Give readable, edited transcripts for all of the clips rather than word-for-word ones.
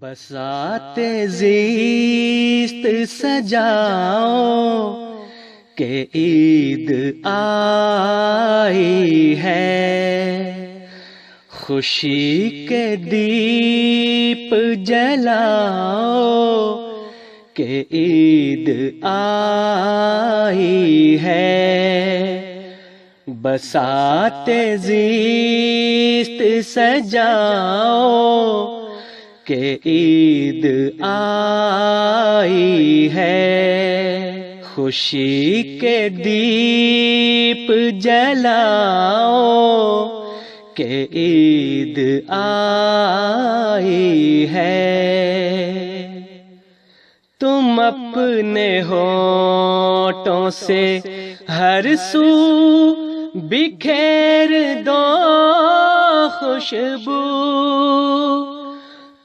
بساط زیست سجاؤ کہ عید آئی ہے، خوشی کے دیپ جلاؤ کہ عید آئی ہے۔ بساط زیست سجاؤ کہ عید آئی ہے، خوشی کے دیپ جلاؤ کہ عید آئی ہے۔ تم اپنے ہونٹوں سے ہر سو بکھیر دو خوشبو،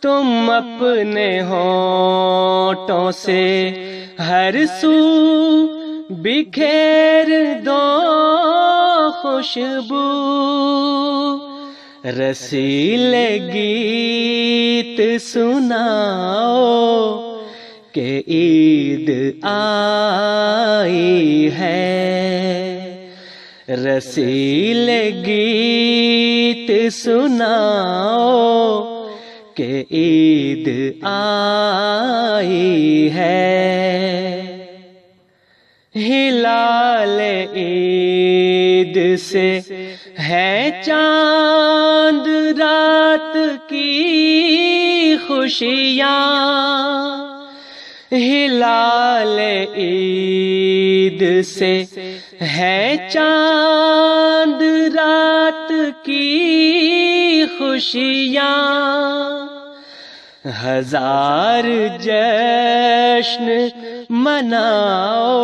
تم اپنے ہونٹوں سے ہر سو بکھیر دو خوشبو، رسیلے گیت سناؤ کہ عید آئی ہے، رسیلے گیت سناؤ کہ عید آئی ہے۔ ہلال عید سے ہے چاند رات کی خوشیاں، ہلال عید سے ہے چاند رات کی خوشیاں، ہزار جشن مناؤ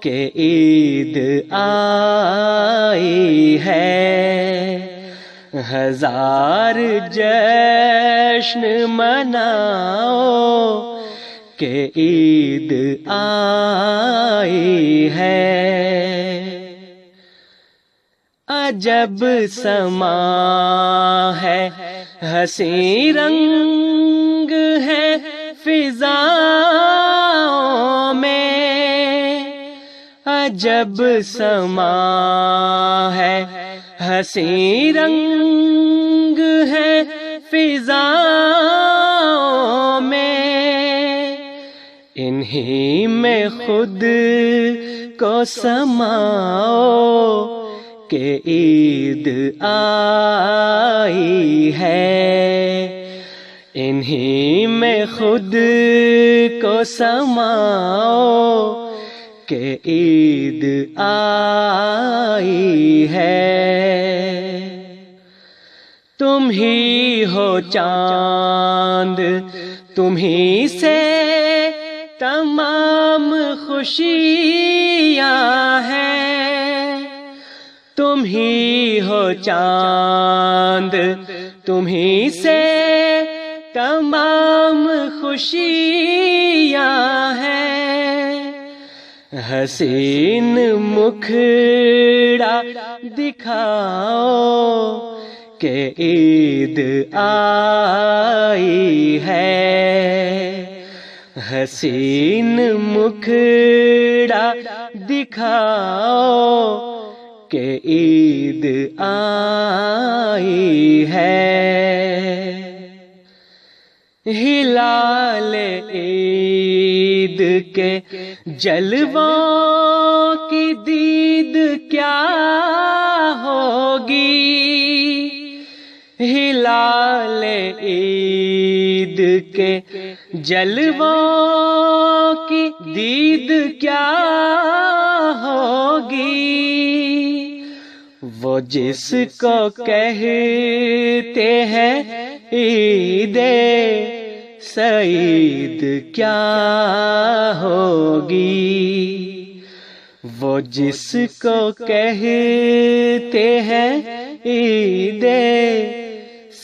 کہ عید آئی ہے، ہزار جشن مناؤ کہ عید آئی ہے۔ عجب سما ہے حسین رنگ ہے فضاؤں میں، عجب سما ہے حسین رنگ ہے فضاؤں میں، انہی میں خود کو سماؤ کہ عید آئی ہے، انہی میں خود کو سماؤ کہ عید آئی ہے۔ تم ہی ہو چاند، تم ہی سے تمام خوشیاں ہیں، تم ہی ہو چاند، تم ہی سے تمام خوشیاں ہیں، حسین مکھڑا دکھاؤ کہ عید آئی ہے، حسین مکھڑا دکھاؤ کہ عید آئی ہے۔ ہلال عید کے جلووں کی دید کیا ہوگی، ہلال عید کے جلووں کی دید کیا ہوگی، وہ جس کو کہتے ہیں عید سعید کیا ہوگی، وہ جس کو کہتے ہیں عید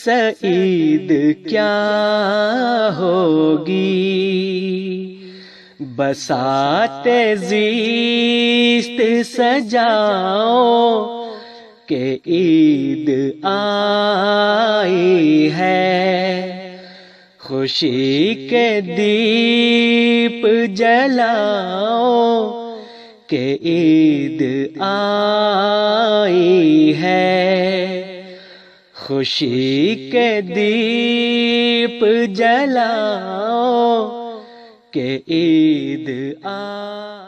سعید کیا ہوگی۔ بساط زیست سجاؤ کہ عید آئی ہے، خوشی کے دیپ جلاؤ کہ عید آئی ہے، خوشی کے دیپ جلاؤ کہ عید آئی